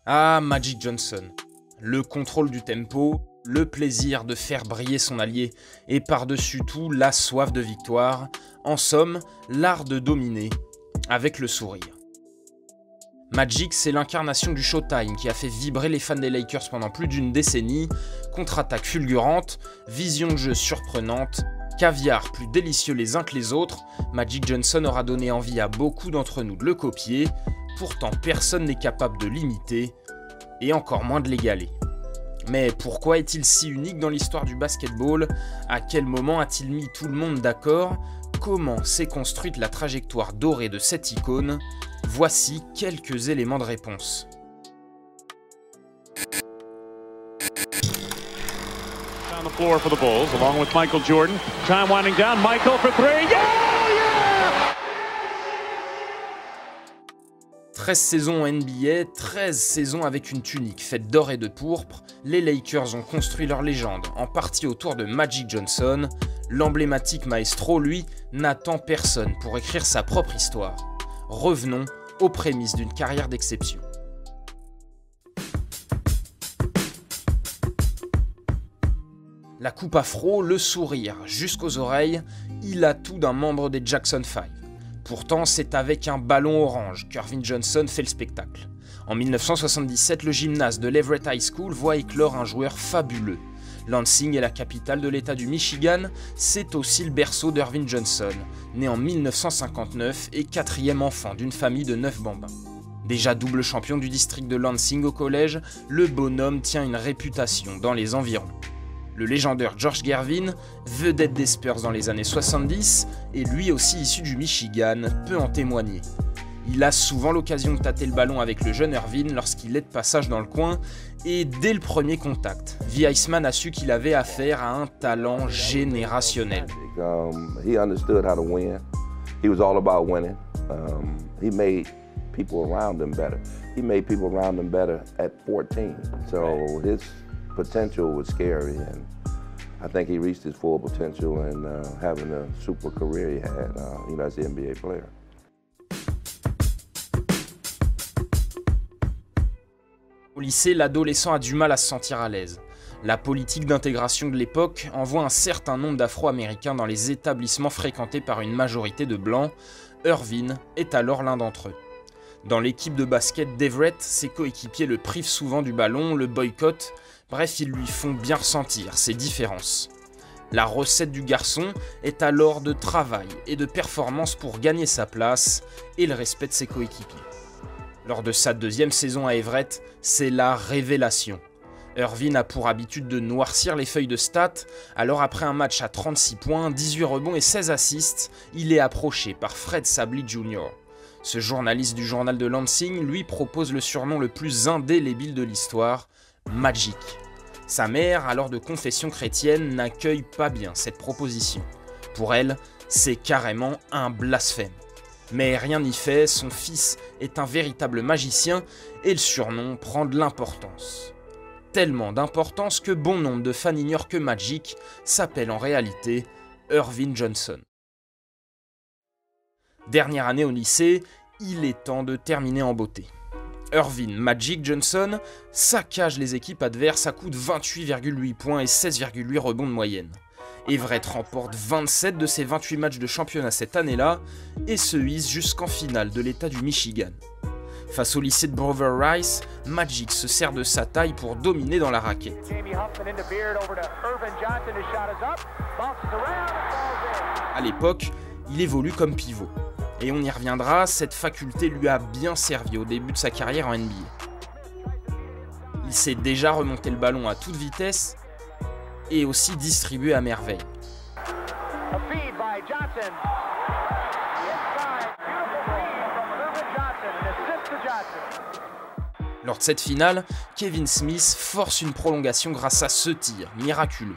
Ah, Magic Johnson. Le contrôle du tempo, le plaisir de faire briller son allié, et par-dessus tout, la soif de victoire, en somme, l'art de dominer, avec le sourire. Magic, c'est l'incarnation du Showtime qui a fait vibrer les fans des Lakers pendant plus d'une décennie, contre-attaque fulgurante, vision de jeu surprenante, caviar plus délicieux les uns que les autres, Magic Johnson aura donné envie à beaucoup d'entre nous de le copier, pourtant personne n'est capable de l'imiter, et encore moins de l'égaler. Mais pourquoi est-il si unique dans l'histoire du basketball? À quel moment a-t-il mis tout le monde d'accord? Comment s'est construite la trajectoire dorée de cette icône? Voici quelques éléments de réponse. On the floor for the Bulls, along with Michael Jordan. Time winding down. Michael for three. Yeah! 13 saisons en NBA, 13 saisons avec une tunique faite d'or et de pourpre, les Lakers ont construit leur légende, en partie autour de Magic Johnson. L'emblématique maestro, lui, n'attend personne pour écrire sa propre histoire. Revenons aux prémices d'une carrière d'exception. La coupe afro, le sourire jusqu'aux oreilles, il a tout d'un membre des Jackson 5. Pourtant, c'est avec un ballon orange qu'Ervin Johnson fait le spectacle. En 1977, le gymnase de l'Everett High School voit éclore un joueur fabuleux. Lansing est la capitale de l'État du Michigan, c'est aussi le berceau d'Ervin Johnson, né en 1959 et quatrième enfant d'une famille de 9 bambins. Déjà double champion du district de Lansing au collège, le bonhomme tient une réputation dans les environs. Le légendaire George Gervin, vedette des Spurs dans les années 70, et lui aussi issu du Michigan, peut en témoigner. Il a souvent l'occasion de tâter le ballon avec le jeune Ervin lorsqu'il est de passage dans le coin, et dès le premier contact, V. Iceman a su qu'il avait affaire à un talent générationnel. He understood how to win. He was all about winning. He made people around him better. He made people around him better at 14. So his potential was scary, and I think he reached his full potential and having a super career he had, as an NBA player. Au lycée, l'adolescent a du mal à se sentir à l'aise. La politique d'intégration de l'époque envoie un certain nombre d'Afro-Américains dans les établissements fréquentés par une majorité de Blancs. Ervin est alors l'un d'entre eux. Dans l'équipe de basket d'Everett, ses coéquipiers le privent souvent du ballon, le boycottent, bref, ils lui font bien ressentir ces différences. La recette du garçon est alors de travail et de performance pour gagner sa place et le respect de ses coéquipiers. Lors de sa deuxième saison à Everett, c'est la révélation. Ervin a pour habitude de noircir les feuilles de stats, alors après un match à 36 points, 18 rebonds et 16 assists, il est approché par Fred Sabley Jr. Ce journaliste du journal de Lansing lui propose le surnom le plus indélébile de l'histoire, Magic. Sa mère, alors de confession chrétienne, n'accueille pas bien cette proposition. Pour elle, c'est carrément un blasphème. Mais rien n'y fait, son fils est un véritable magicien et le surnom prend de l'importance. Tellement d'importance que bon nombre de fans ignorent que Magic s'appelle en réalité Ervin Johnson. Dernière année au lycée, il est temps de terminer en beauté. Ervin Magic Johnson saccage les équipes adverses à coups de 28,8 points et 16,8 rebonds de moyenne. Everett remporte 27 de ses 28 matchs de championnat cette année-là et se hisse jusqu'en finale de l'État du Michigan. Face au lycée de Brother Rice, Magic se sert de sa taille pour dominer dans la raquette. À l'époque, il évolue comme pivot. Et on y reviendra, cette faculté lui a bien servi au début de sa carrière en NBA. Il sait déjà remonter le ballon à toute vitesse et aussi distribuer à merveille. Lors de cette finale, Kevin Smith force une prolongation grâce à ce tir miraculeux.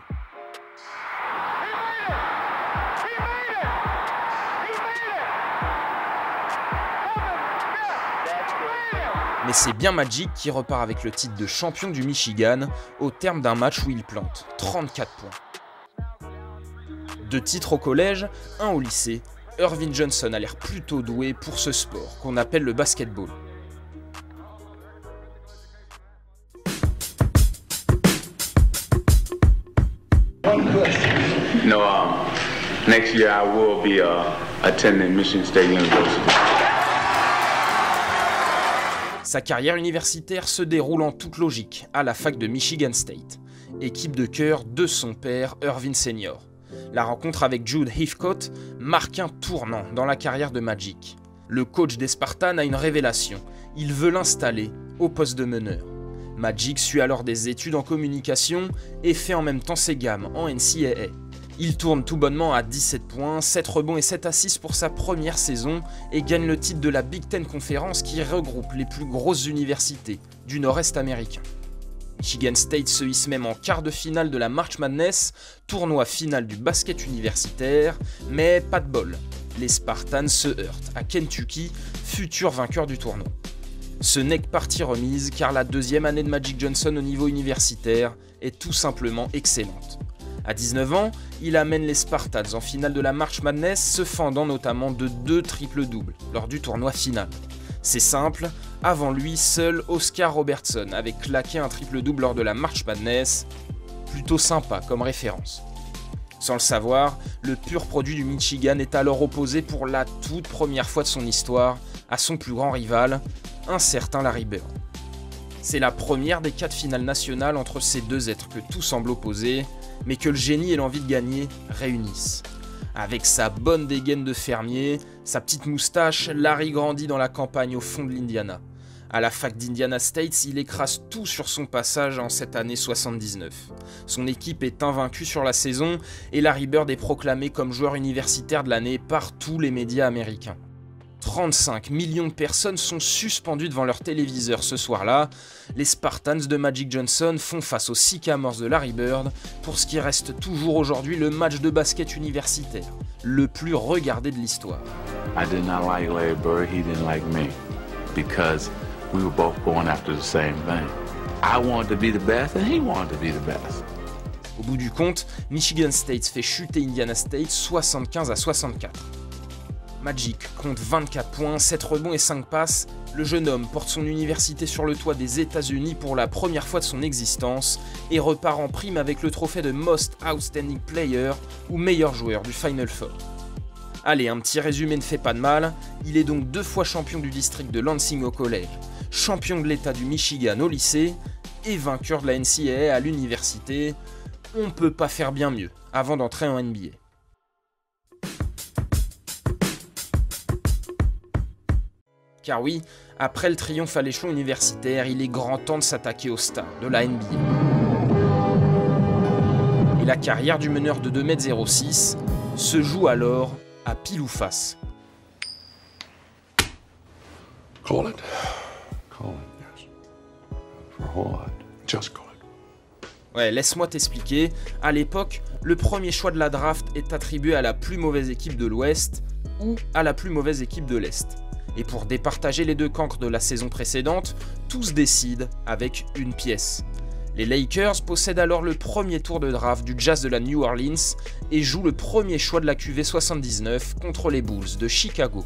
Mais c'est bien Magic qui repart avec le titre de champion du Michigan au terme d'un match où il plante 34 points. 2 titres au collège, 1 au lycée, Ervin Johnson a l'air plutôt doué pour ce sport qu'on appelle le basketball. No, next year I will be attending Michigan State University. Sa carrière universitaire se déroule en toute logique à la fac de Michigan State, équipe de cœur de son père Irvin Senior. La rencontre avec Jude Heathcote marque un tournant dans la carrière de Magic. Le coach des Spartans a une révélation, il veut l'installer au poste de meneur. Magic suit alors des études en communication et fait en même temps ses gammes en NCAA. Il tourne tout bonnement à 17 points, 7 rebonds et 7 assists pour sa première saison et gagne le titre de la Big Ten Conference qui regroupe les plus grosses universités du nord-est américain. Michigan State se hisse même en quart de finale de la March Madness, tournoi final du basket universitaire, mais pas de bol. Les Spartans se heurtent à Kentucky, futur vainqueur du tournoi. Ce n'est que partie remise car la deuxième année de Magic Johnson au niveau universitaire est tout simplement excellente. À 19 ans, il amène les Spartans en finale de la March Madness, se fendant notamment de 2 triples-doubles lors du tournoi final. C'est simple, avant lui, seul Oscar Robertson avait claqué un triple-double lors de la March Madness, plutôt sympa comme référence. Sans le savoir, le pur produit du Michigan est alors opposé pour la toute première fois de son histoire à son plus grand rival, un certain Larry Bird. C'est la première des 4 finales nationales entre ces deux êtres que tout semble opposer, mais que le génie et l'envie de gagner réunissent. Avec sa bonne dégaine de fermier, sa petite moustache, Larry grandit dans la campagne au fond de l'Indiana. À la fac d'Indiana State, il écrase tout sur son passage en cette année 79. Son équipe est invaincue sur la saison et Larry Bird est proclamé comme joueur universitaire de l'année par tous les médias américains. 35 millions de personnes sont suspendues devant leur téléviseur ce soir-là. Les Spartans de Magic Johnson font face aux Sycamores de Larry Bird pour ce qui reste toujours aujourd'hui le match de basket universitaire, le plus regardé de l'histoire. I did not like Larry Bird, he didn't like me, because we were both going after the same thing. I wanted to be the best and he wanted to be the best. Au bout du compte, Michigan State fait chuter Indiana State 75-64. Magic compte 24 points, 7 rebonds et 5 passes. Le jeune homme porte son université sur le toit des États-Unis pour la première fois de son existence et repart en prime avec le trophée de Most Outstanding Player ou meilleur joueur du Final Four. Allez, un petit résumé ne fait pas de mal. Il est donc 2 fois champion du district de Lansing au collège, champion de l'État du Michigan au lycée et vainqueur de la NCAA à l'université. On peut pas faire bien mieux avant d'entrer en NBA. Car oui, après le triomphe à l'échelon universitaire, il est grand temps de s'attaquer aux stars de la NBA. Et la carrière du meneur de 2,06 m se joue alors à pile ou face. Call it. Call it, yes. For what? Just call it. Ouais, laisse-moi t'expliquer. À l'époque, le premier choix de la draft est attribué à la plus mauvaise équipe de l'Ouest ou à la plus mauvaise équipe de l'Est. Et pour départager les deux cancres de la saison précédente, tout se décide avec une pièce. Les Lakers possèdent alors le premier tour de draft du Jazz de la New Orleans et jouent le premier choix de la QV 79 contre les Bulls de Chicago.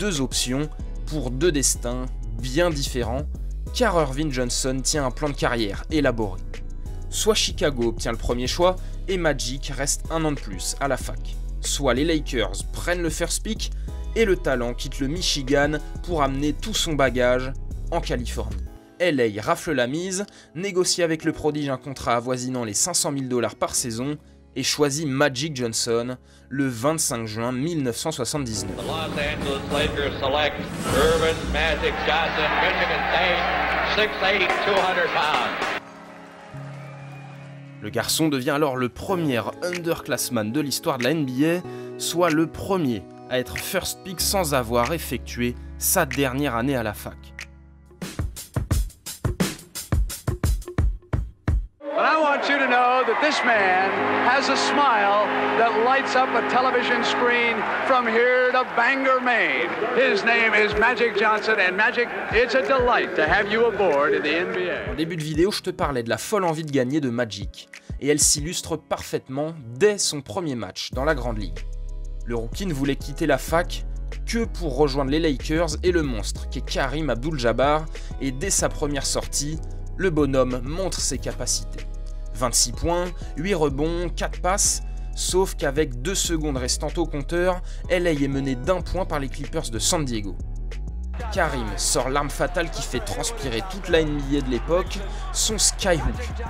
2 options pour 2 destins bien différents, car Irvin Johnson tient un plan de carrière élaboré. Soit Chicago obtient le premier choix et Magic reste 1 an de plus à la fac. Soit les Lakers prennent le first pick et le talent quitte le Michigan pour amener tout son bagage en Californie. LA rafle la mise, négocie avec le prodige un contrat avoisinant les $500 000 par saison et choisit Magic Johnson le 25 juin 1979. The Los Angeles Lakers select Irvin Magic Johnson, Michigan State, 6'8", 200 pounds. Le garçon devient alors le premier underclassman de l'histoire de la NBA, soit le premier à être first pick sans avoir effectué sa dernière année à la fac. But I want you to know that this man has a smile that lights up a television screen from here to Bangor, Maine. His name is Magic Johnson, and Magic, it's a delight to have you aboard in the NBA. En début de vidéo, je te parlais de la folle envie de gagner de Magic, et elle s'illustre parfaitement dès son premier match dans la Grande Ligue. Le rookie ne voulait quitter la fac que pour rejoindre les Lakers et le monstre qu'est Kareem Abdul-Jabbar, et dès sa première sortie, le bonhomme montre ses capacités. 26 points, 8 rebonds, 4 passes, Sauf qu'avec 2 secondes restantes au compteur, LA est mené d'1 point par les Clippers de San Diego. Karim sort l'arme fatale qui fait transpirer toute la NBA de l'époque, son skyhook,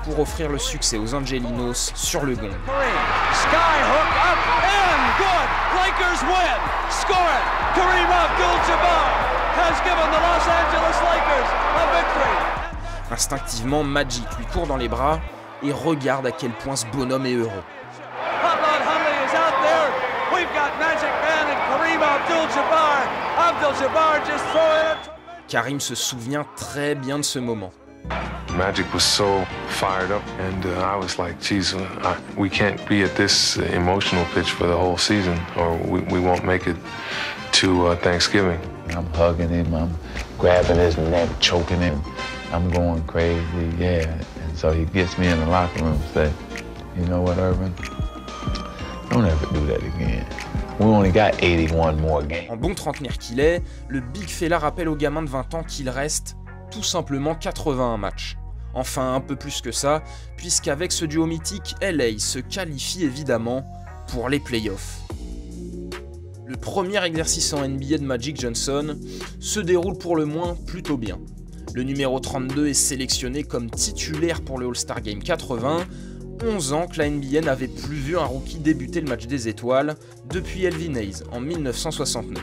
pour offrir le succès aux Angelinos sur le gong. Skyhook up and good! Lakers win! Score it! Kareem Abdul-Jabbar has given the Los Angeles Lakers a victory! Instinctivement, Magic lui court dans les bras et regarde à quel point ce bonhomme est heureux. Hotline Huntley is out there. We've got Magic Man and Kareem Abdul-Jabbar. Abdul-Jabbar just throwing it. Karim se souvient très bien de ce moment. Magic was so fired up, and I was like, geez, we can't be at this emotional pitch for the whole season, or we won't make it to Thanksgiving. I'm hugging him, I'm grabbing his neck, choking him. I'm going crazy, yeah. And so he gets me in the locker room and says, you know what, Irvin? Don't ever do that again. We only got 81 more games. En bon trentenaire qu'il est, le Big Fella rappelle au gamin de 20 ans qu'il reste tout simplement 81 matchs. Enfin, un peu plus que ça, puisqu'avec ce duo mythique, LA se qualifie évidemment pour les playoffs. Le premier exercice en NBA de Magic Johnson se déroule pour le moins plutôt bien. Le numéro 32 est sélectionné comme titulaire pour le All-Star Game 80, 11 ans que la NBA n'avait plus vu un rookie débuter le match des étoiles depuis Elvin Hayes en 1969.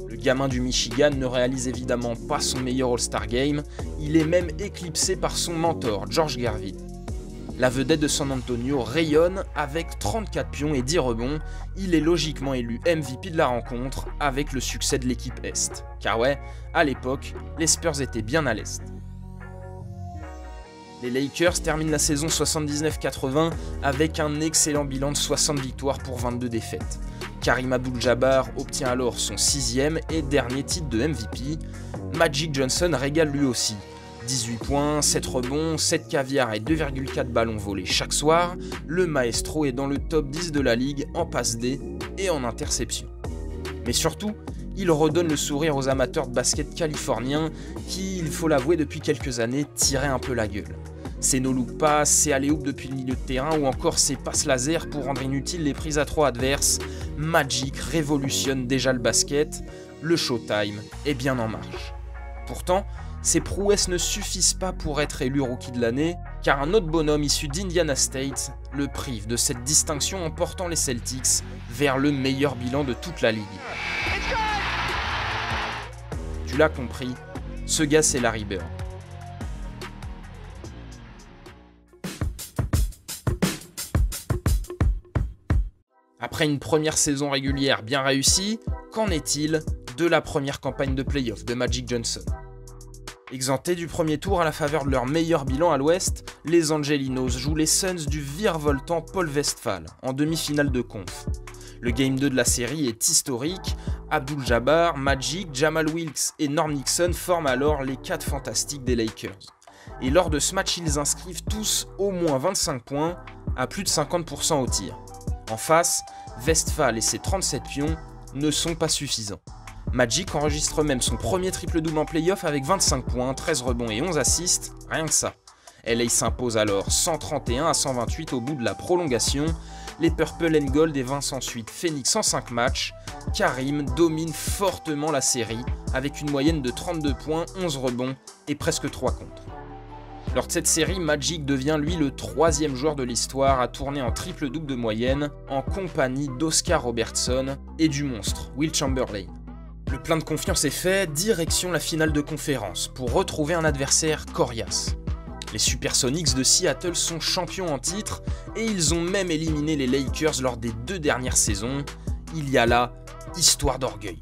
Le gamin du Michigan ne réalise évidemment pas son meilleur All-Star Game, il est même éclipsé par son mentor, George Gervin. La vedette de San Antonio rayonne avec 34 pions et 10 rebonds, il est logiquement élu MVP de la rencontre avec le succès de l'équipe Est. Car ouais, à l'époque, les Spurs étaient bien à l'Est. Les Lakers terminent la saison 79-80 avec un excellent bilan de 60 victoires pour 22 défaites. Kareem Abdul-Jabbar obtient alors son 6e et dernier titre de MVP. Magic Johnson régale lui aussi. 18 points, 7 rebonds, 7 caviars et 2,4 ballons volés chaque soir, le maestro est dans le top 10 de la ligue en passe D et en interception. Mais surtout, il redonne le sourire aux amateurs de basket californiens qui, il faut l'avouer depuis quelques années, tiraient un peu la gueule. Ses no-look pass, ses alley-oop depuis le milieu de terrain ou encore ses passes laser pour rendre inutiles les prises à 3 adverses, Magic révolutionne déjà le basket, le Showtime est bien en marche. Pourtant, ces prouesses ne suffisent pas pour être élu rookie de l'année, car un autre bonhomme issu d'Indiana State le prive de cette distinction en portant les Celtics vers le meilleur bilan de toute la ligue. Tu l'as compris, ce gars c'est Larry Bird. Après une première saison régulière bien réussie, qu'en est-il de la première campagne de playoff de Magic Johnson ? Exemptés du premier tour à la faveur de leur meilleur bilan à l'ouest, les Angelinos jouent les Suns du virevoltant Paul Westphal en demi-finale de conf. Le Game 2 de la série est historique, Abdul-Jabbar, Magic, Jamal Wilkes et Norm Nixon forment alors les 4 fantastiques des Lakers. Et lors de ce match, ils inscrivent tous au moins 25 points, à plus de 50% au tir. En face, Westphal et ses 37 pions ne sont pas suffisants. Magic enregistre même son premier triple-double en playoff avec 25 points, 13 rebonds et 11 assists, rien que ça. LA s'impose alors 131 à 128 au bout de la prolongation. Les Purple and Gold évincent ensuite Phoenix en 5 matchs. Karim domine fortement la série avec une moyenne de 32 points, 11 rebonds et presque 3 contre. Lors de cette série, Magic devient lui le 3e joueur de l'histoire à tourner en triple-double de moyenne en compagnie d'Oscar Robertson et du monstre Will Chamberlain. Le plein de confiance est fait, direction la finale de conférence pour retrouver un adversaire coriace. Les Supersonics de Seattle sont champions en titre et ils ont même éliminé les Lakers lors des 2 dernières saisons. Il y a là histoire d'orgueil.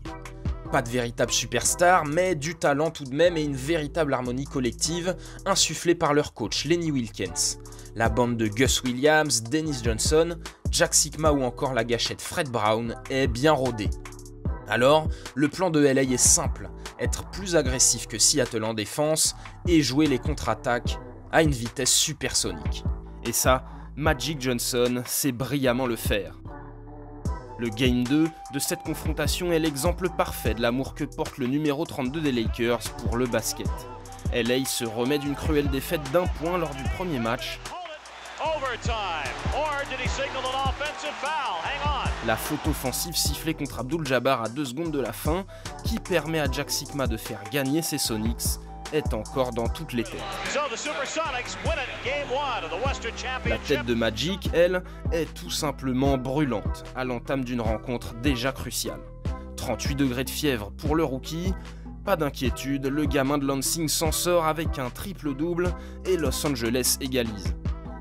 Pas de véritable superstar, mais du talent tout de même et une véritable harmonie collective insufflée par leur coach Lenny Wilkens. La bande de Gus Williams, Dennis Johnson, Jack Sikma ou encore la gâchette Fred Brown est bien rodée. Alors, le plan de LA est simple, être plus agressif que Seattle en défense et jouer les contre-attaques à une vitesse supersonique. Et ça, Magic Johnson sait brillamment le faire. Le Game 2 de cette confrontation est l'exemple parfait de l'amour que porte le numéro 32 des Lakers pour le basket. LA se remet d'une cruelle défaite d'1 point lors du premier match La faute offensive sifflée contre Abdul-Jabbar à 2 secondes de la fin, qui permet à Jack Sikma de faire gagner ses Sonics, est encore dans toutes les têtes. La tête de Magic, elle, est tout simplement brûlante, à l'entame d'une rencontre déjà cruciale. 38 degrés de fièvre pour le rookie, pas d'inquiétude, le gamin de Lansing s'en sort avec un triple-double et Los Angeles égalise.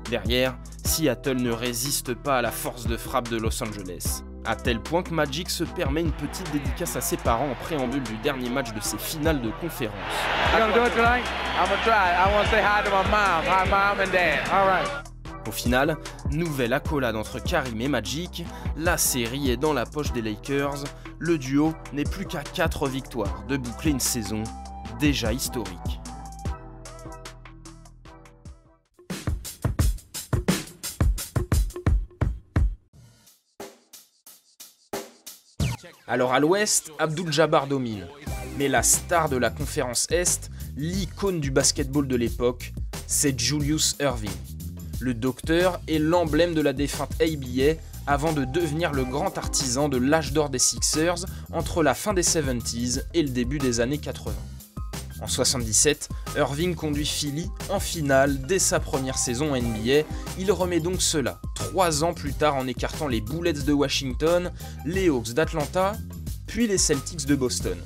Derrière, Seattle ne résiste pas à la force de frappe de Los Angeles, à tel point que Magic se permet une petite dédicace à ses parents en préambule du dernier match de ses finales de conférence. Au final, nouvelle accolade entre Karim et Magic, la série est dans la poche des Lakers, le duo n'est plus qu'à 4 victoires de boucler une saison déjà historique. Alors à l'ouest, Abdul-Jabbar domine, mais la star de la conférence Est, l'icône du basketball de l'époque, c'est Julius Erving. Le docteur est l'emblème de la défunte ABA avant de devenir le grand artisan de l'âge d'or des Sixers entre la fin des 70s et le début des années 80. En 77, Erving conduit Philly en finale dès sa première saison en NBA. Il remet donc cela 3 ans plus tard en écartant les Bullets de Washington, les Hawks d'Atlanta, puis les Celtics de Boston.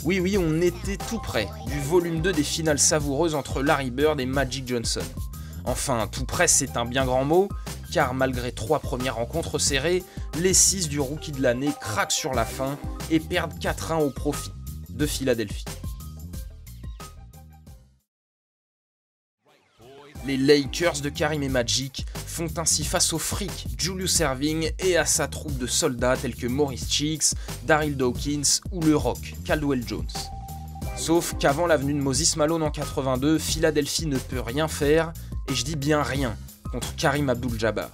Oui, on était tout près du volume 2 des finales savoureuses entre Larry Bird et Magic Johnson. Enfin, tout près c'est un bien grand mot, car malgré 3 premières rencontres serrées, les 6 du rookie de l'année craquent sur la fin et perdent 4-1 au profit de Philadelphie. Les Lakers de Karim et Magic font ainsi face au freak Julius Erving et à sa troupe de soldats tels que Maurice Cheeks, Daryl Dawkins ou le Rock, Caldwell Jones. Sauf qu'avant la venue de Moses Malone en 82, Philadelphie ne peut rien faire, et je dis bien rien, contre Karim Abdul-Jabbar.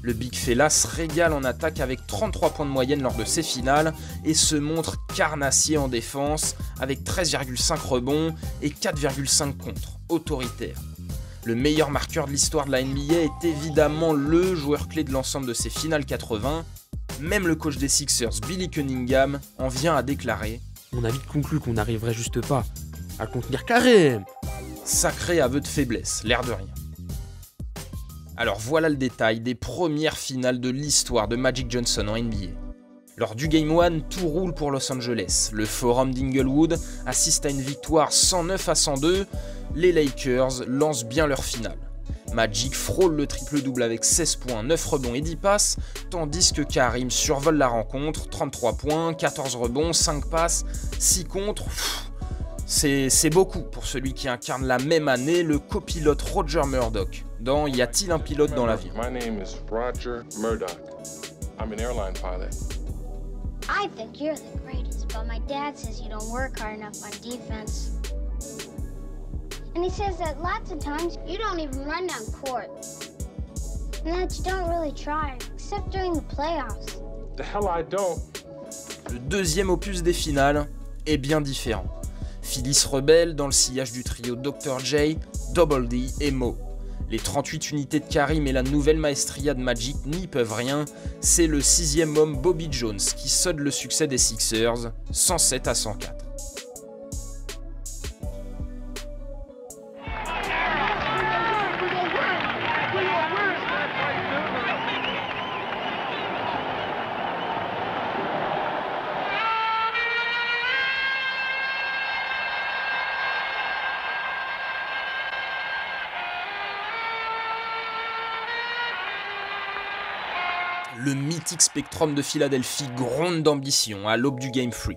Le Big Fella se régale en attaque avec 33 points de moyenne lors de ses finales et se montre carnassier en défense avec 13,5 rebonds et 4,5 contre, autoritaire. Le meilleur marqueur de l'histoire de la NBA est évidemment le joueur clé de l'ensemble de ces finales 80. Même le coach des Sixers, Billy Cunningham, en vient à déclarer « On a vite conclu qu'on n'arriverait juste pas à contenir Karim !» Sacré aveu de faiblesse, l'air de rien. Alors voilà le détail des premières finales de l'histoire de Magic Johnson en NBA. Lors du Game 1, tout roule pour Los Angeles. Le Forum d'Inglewood assiste à une victoire 109-102. Les Lakers lancent bien leur finale. Magic frôle le triple-double avec 16 points, 9 rebonds et 10 passes, tandis que Karim survole la rencontre, 33 points, 14 rebonds, 5 passes, 6 contre. C'est beaucoup pour celui qui incarne la même année le copilote Roger Murdoch dans Y a-t-il un pilote dans l'avion? My name is Roger Murdoch. I'm an airline pilot. I think you're the greatest, but my dad says you don't work hard enough on defense. And he says that lots of times you don't even run down court. And that you don't really try, except during the playoffs. The hell I don't. Le deuxième opus des finales est bien différent. Philly se rebelle dans le sillage du trio Dr. J, Double D et Mo. Les 38 unités de Karim et la nouvelle maestria de Magic n'y peuvent rien, c'est le 6e homme Bobby Jones qui sonne le succès des Sixers, 107-104. Le mythique Spectrum de Philadelphie gronde d'ambition à l'aube du Game 3.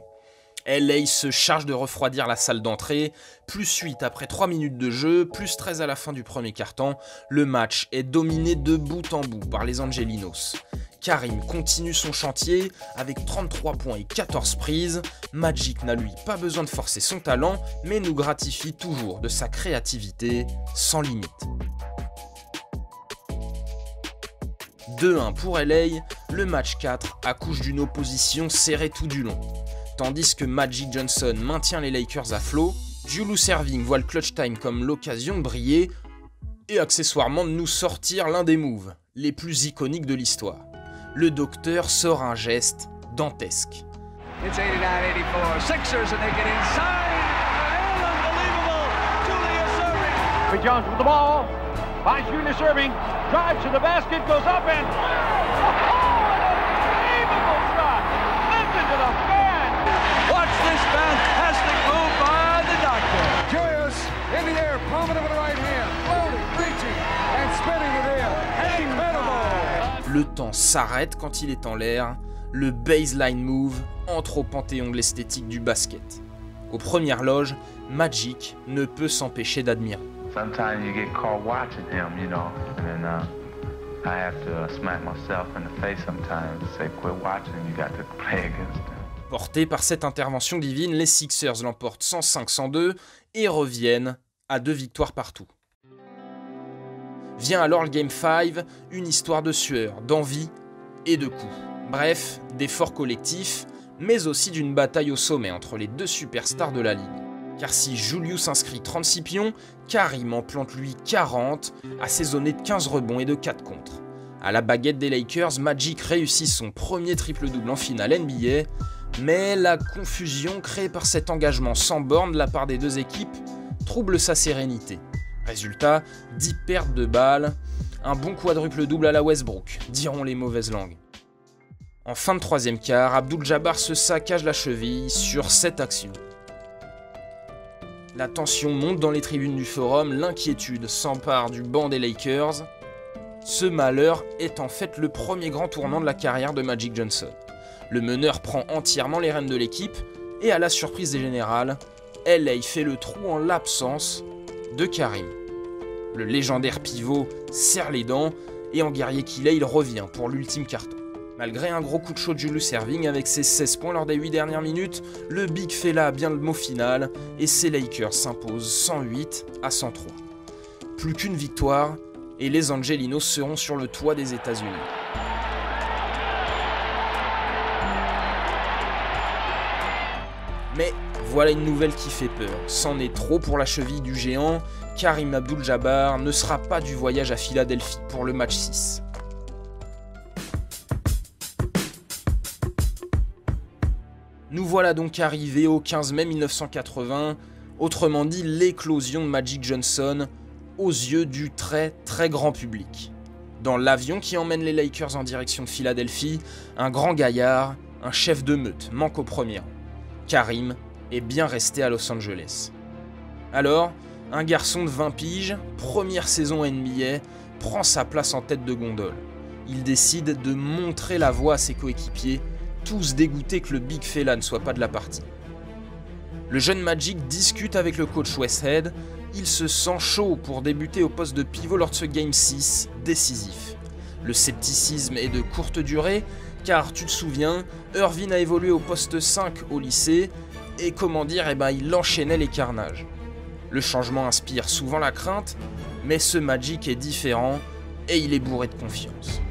LA se charge de refroidir la salle d'entrée, plus 8 après 3 minutes de jeu, plus 13 à la fin du premier quart-temps, le match est dominé de bout en bout par les Angelinos. Karim continue son chantier avec 33 points et 14 prises, Magic n'a lui pas besoin de forcer son talent, mais nous gratifie toujours de sa créativité sans limite. 2-1 pour LA, le match 4 accouche d'une opposition serrée tout du long. Tandis que Magic Johnson maintient les Lakers à flot, Julius Erving voit le clutch time comme l'occasion de briller, et accessoirement de nous sortir l'un des moves les plus iconiques de l'histoire. Le docteur sort un geste dantesque. It's 89-84. Sixers and they get inside. Unbelievable. Julius Erving. Ray Jones with the ball. Finds Julius Erving. Drives to the basket. Goes up and... unbelievable shot. Listen to the fan. Watch this fantastic move by the doctor. Julius in the air, palming with the right hand. Floating, reaching, and spinning it in. Incredible. Le temps s'arrête quand il est en l'air. Le baseline move entre au panthéon de l'esthétique du basket. Aux premières loges, Magic ne peut s'empêcher d'admirer. Sometimes you get caught watching him, you know, and I have to smack myself in the face sometimes and say, quit watching, you got to play against him. Portés par cette intervention divine, les Sixers l'emportent 105-102 et reviennent à 2 victoires partout. Vient alors le Game 5, une histoire de sueur, d'envie et de coups. Bref, d'efforts collectifs, mais aussi d'une bataille au sommet entre les 2 superstars de la ligue. Car si Julius inscrit 36 pions, Karim en plante lui 40, assaisonné de 15 rebonds et de 4 contres. À la baguette des Lakers, Magic réussit son premier triple-double en finale NBA, mais la confusion créée par cet engagement sans borne de la part des 2 équipes trouble sa sérénité. Résultat, 10 pertes de balles, un bon quadruple-double à la Westbrook, diront les mauvaises langues. En fin de 3e quart, Abdul-Jabbar se saccage la cheville sur cette action. La tension monte dans les tribunes du forum, l'inquiétude s'empare du banc des Lakers. Ce malheur est en fait le premier grand tournant de la carrière de Magic Johnson. Le meneur prend entièrement les rênes de l'équipe et à la surprise des générales, LA fait le trou en l'absence de Karim. Le légendaire pivot serre les dents et en guerrier qu'il est, il revient pour l'ultime carton. Malgré un gros coup de chaud de Julius Erving avec ses 16 points lors des 8 dernières minutes, le Big Fella a bien le mot final et ses Lakers s'imposent 108-103. Plus qu'une victoire et les Angelinos seront sur le toit des États-Unis. Mais voilà une nouvelle qui fait peur. C'en est trop pour la cheville du géant. Karim Abdul-Jabbar ne sera pas du voyage à Philadelphie pour le match 6. Nous voilà donc arrivés au 15 mai 1980, autrement dit l'éclosion de Magic Johnson aux yeux du très grand public. Dans l'avion qui emmène les Lakers en direction de Philadelphie, un grand gaillard, un chef de meute, manque au premier rang. Karim est bien resté à Los Angeles. Alors, un garçon de 20 piges, première saison NBA, prend sa place en tête de gondole. Il décide de montrer la voie à ses coéquipiers, tous dégoûtés que le Big Fella ne soit pas de la partie. Le jeune Magic discute avec le coach Westhead, il se sent chaud pour débuter au poste de pivot lors de ce Game 6 décisif. Le scepticisme est de courte durée, car tu te souviens, Ervin a évolué au poste 5 au lycée, et comment dire, il enchaînait les carnages. Le changement inspire souvent la crainte, mais ce Magic est différent, et il est bourré de confiance.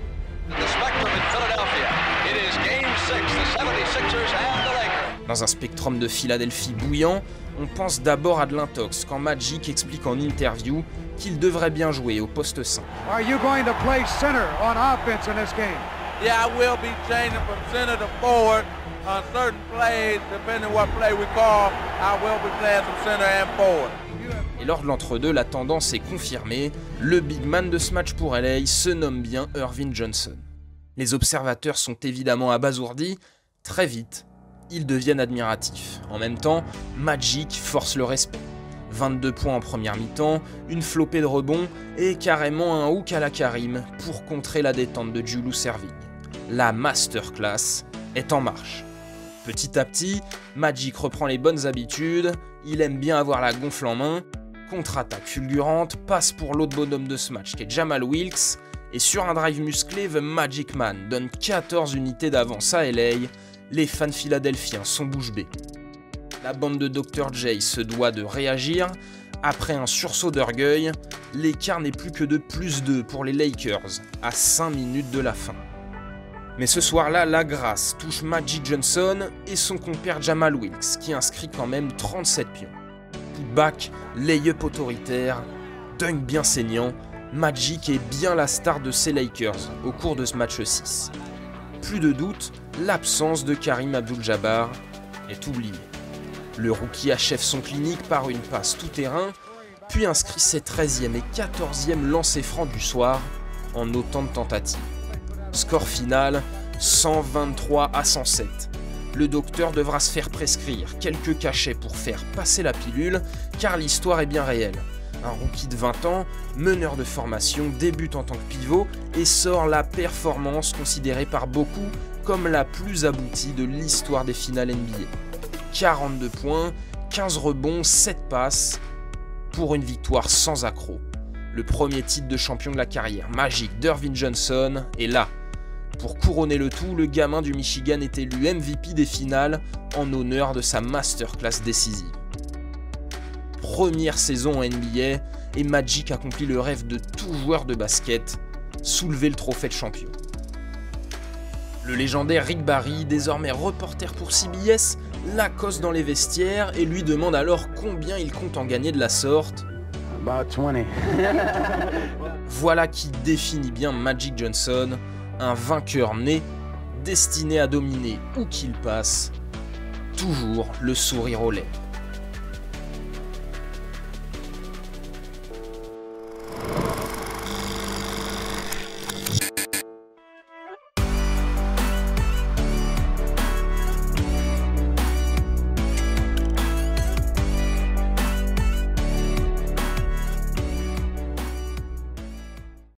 Dans un spectrum de Philadelphie bouillant, on pense d'abord à de l'intox quand Magic explique en interview qu'il devrait bien jouer au poste 5. Are you going to play center on offense in this game? Yeah, I will be changing from center to forward on certain plays, depending what play we call. I will be playing some center and forward. Et lors de l'entre-deux, la tendance est confirmée. Le big man de ce match pour LA se nomme bien Ervin Johnson. Les observateurs sont évidemment abasourdis. Très vite, ils deviennent admiratifs. En même temps, Magic force le respect. 22 points en première mi-temps, une flopée de rebonds et carrément un hook à la Karim pour contrer la détente de Julius Erving. La masterclass est en marche. Petit à petit, Magic reprend les bonnes habitudes, il aime bien avoir la gonfle en main, contre-attaque fulgurante, passe pour l'autre bonhomme de ce match qui est Jamal Wilkes, et sur un drive musclé, The Magic Man donne 14 unités d'avance à LA, les fans philadelphiens sont bouche bée. La bande de Dr. J se doit de réagir, après un sursaut d'orgueil, l'écart n'est plus que de +2 pour les Lakers, à 5 minutes de la fin. Mais ce soir-là, la grâce touche Magic Johnson et son compère Jamal Wilkes, qui inscrit quand même 37 pions. Putback, lay-up autoritaire, dunk bien saignant, Magic est bien la star de ces Lakers au cours de ce match 6. Plus de doute, l'absence de Kareem Abdul-Jabbar est oubliée. Le rookie achève son clinique par une passe tout-terrain, puis inscrit ses 13e et 14e lancers francs du soir en autant de tentatives. Score final, 123-107. Le docteur devra se faire prescrire quelques cachets pour faire passer la pilule, car l'histoire est bien réelle. Un rookie de 20 ans, meneur de formation, débute en tant que pivot et sort la performance considérée par beaucoup comme la plus aboutie de l'histoire des finales NBA. 42 points, 15 rebonds, 7 passes pour une victoire sans accroc. Le premier titre de champion de la carrière Magic d'Ervin Johnson est là. Pour couronner le tout, le gamin du Michigan est élu MVP des finales en honneur de sa masterclass décisive. Première saison en NBA et Magic accomplit le rêve de tout joueur de basket, soulever le trophée de champion. Le légendaire Rick Barry, désormais reporter pour CBS, l'accoste dans les vestiaires et lui demande alors combien il compte en gagner de la sorte. About 20. Voilà qui définit bien Magic Johnson, un vainqueur né, destiné à dominer où qu'il passe, toujours le sourire aux lèvres.